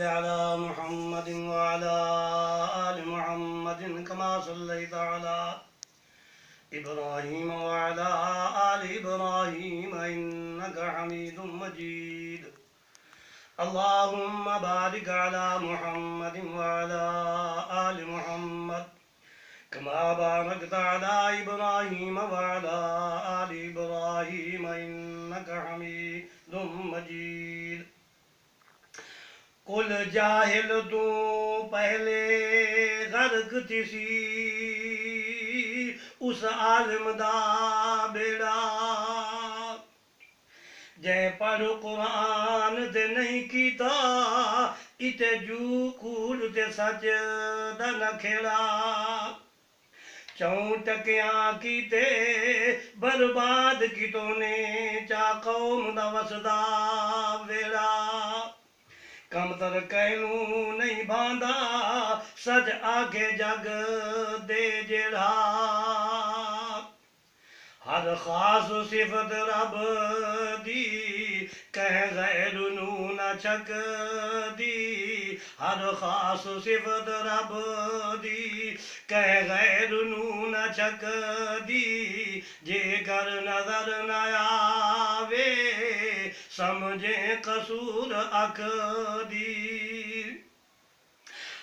सल्लि अला मुहम्मदिन व अला आलि मुहम्मदिन कमा सल्लैत अला इब्राहीम व अला आलि इब्राहीम इन्नका हमीदुम मजीद। अल्लाहुम्मा बारिक अला मुहम्मदिन व अला आलि मुहम्मद कमा बारकत अला इब्राहीम व अला आलि इब्राहीम इन्नका हमीदुम मजीद। कुल जाहिल तू पहले गर्क थिसी उस आलिम दा बेड़ा जै पढ़ कुरान ते नहीं कीता इते जू कूड़ ते सच दा न खेड़ा चौं टकिया कीते बर्बाद कितो ने चा कौम दा वसदा वेड़ा कमतर कैनू नहीं भांदा सज आगे जग दे जेड़ा हर खास सिफत रब दी कह गैर नू न छक दी हर खास सिफत रब दी कह गैर नू न छक दी जे कर नजर न आवे समझे कसूर अख दी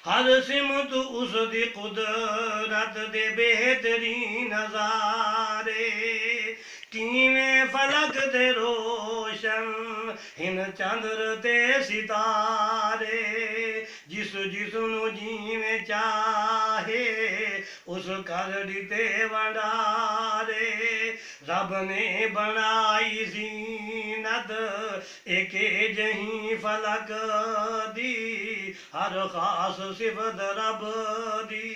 हर सिमत उस दी कुदरत दे बेहतरीन नज़ारे किवें फलक दे रोशन हिन चंद्र ते सितारे जिस जिसनु जीवें चाहे उस कर दिते वंडारे रब ने बनाई जीनत एके जही फलक दी हर खास सिफत रब दी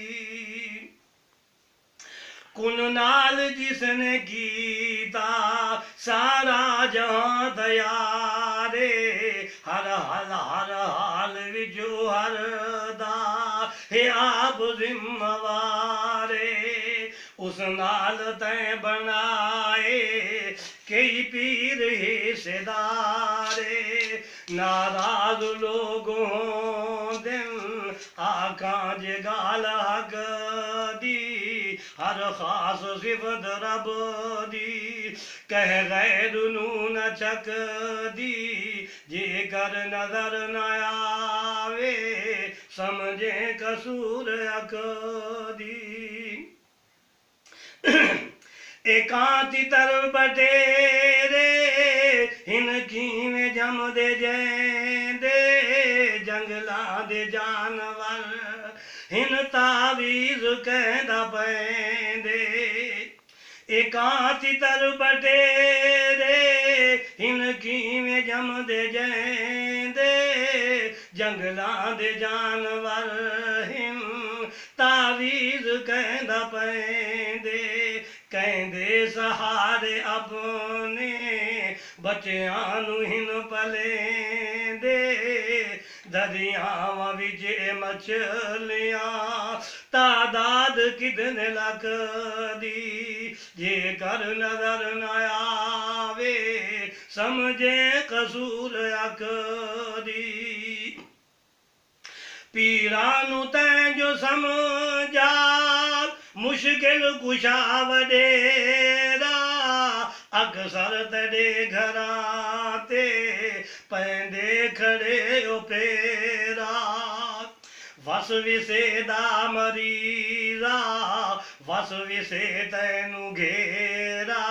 कुन नाल जिसने कीता सारा जहां दयारे हर हाल विचो हर दा हे आप जिम्मेवारे उस नाल तैं बनाए कई पीर हिस्सेदारे नाराज लोगों दिन आका जे गाल हक दी हर खास सिफत रब दी कह गैर नू न छक दी जे कर नजर न आवे समझे कसूर अक दी एकांती तर बटेरे हिन कीवें जम दे जेंदे जंगला दे जानवर हिन तावीज़ कहंदा पैंदे एकांती तर बटेरे हिन कीवें जम दे जेंदे जंगला दे जानवर हिन तावीज़ कहंदा पैंदे कहंदे सहारे अपने बच्चियां नू हिन पलेंदे दरियावां विच मछलियां तादाद कितने लख दी जे कर नजर न आवे समझे कसूर अक दी पीरा नू तैं जो समझा मुश्किल कुशा वडेरा अक्सर तड़े घरां ते पैंदे खड़े ओपेरा वस विसे दा मरीज़ा वस विसे तैनू घेरा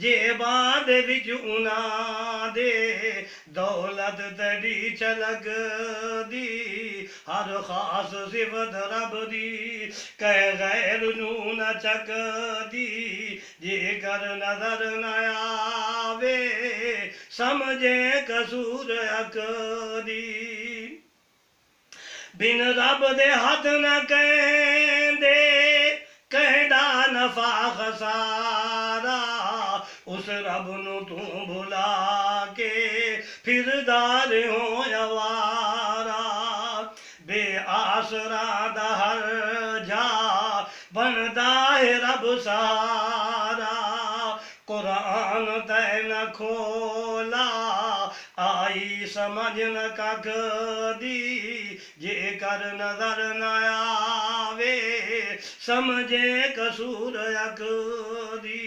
जे बाद विच उन्हां दे दौलत तड़ी छलक दी हर खास सिफत रब दी कह गैर नू न छक दी जे कर नजर न आवे समझे कसूर अक दी बिन रब दे हथ न कहंदे कहदा नफा खसारा उस रब नू तू भुला के फिरदा रहो अवारा बेआसरा दा हर जा बनदा है रब सहारा कुरान तैन खोला भाई समझ न कख दी जेकर नजर न आवे समझे कसूर अक दी।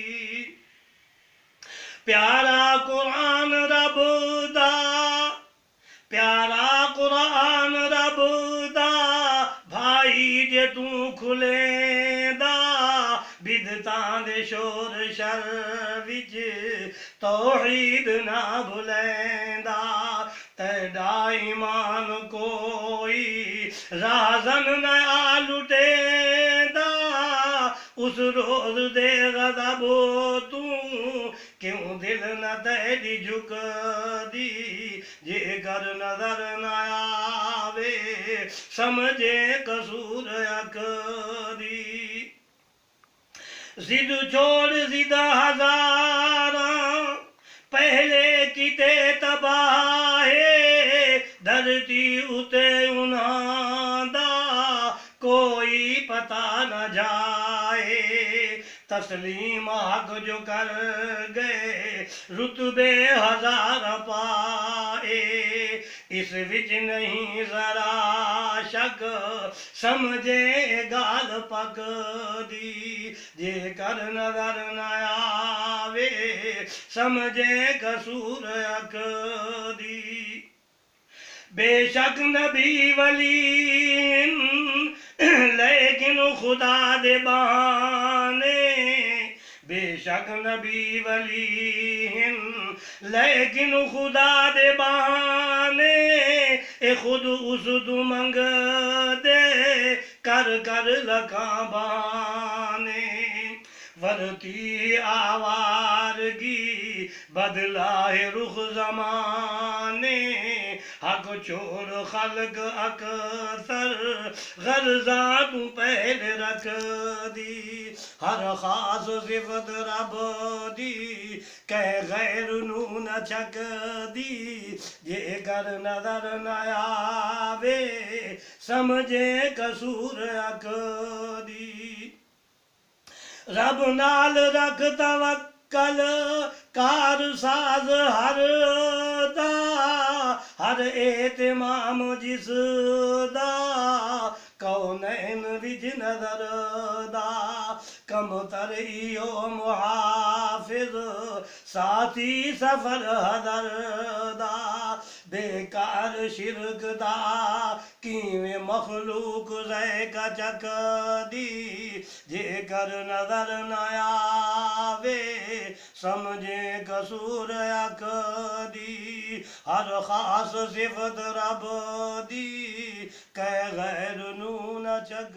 प्यारा कुरान रब दा प्यारा कुरान रब दा भाई जे तू खुलेंदा बिदतां दे शोर शर विच तौहीद ना भुलेंदा तेरा ईमान कोई राज़न न आ लुटेंदा उस रोज़ दे ग़ज़ब तू क्यों दिल न तेरी झुकदी जेकर नजर न आवे समझे कसूर अक दी। जिद छोड़ जिद हज़ारा पहले किते तबाहे धरती उते उन्हां दा कोई पता न जाए तस्लीम हक जो कर गए रुतबे हजार पाए इस विच नहीं जरा शक समझे गाल पक दी जेकर नजर न आवे समझे कसूर अक दी। बेशक नबी वली लेकिन खुदा दे बहाने बेशक नबी वली लेकिन खुदा दे बहाने ए खुद उस तू मंग दे कर कर लखा बहाने वरती आवारगी बदलाए रुख जमाने हक छोड़ खल्क अक्सर गर्जा तू पहले रख दी हर खास सिफत रब दी कह गैर नू न छक दी जेकर नजर न आवे समझे कसूर अक दी। रब नाल रख तवक्कल कार साज हर दा हर एतमाम जिस दा कौनैन विच नजर दा कम तर इयो मुहाफिज साथी सफर हदर दा बेकार शिरक दा किवें मखलूक ज़ैका चक दी जेकर नजर न आवे समझे कसूर अक दी हर खास सिफत रब दी कह गैर नू न चक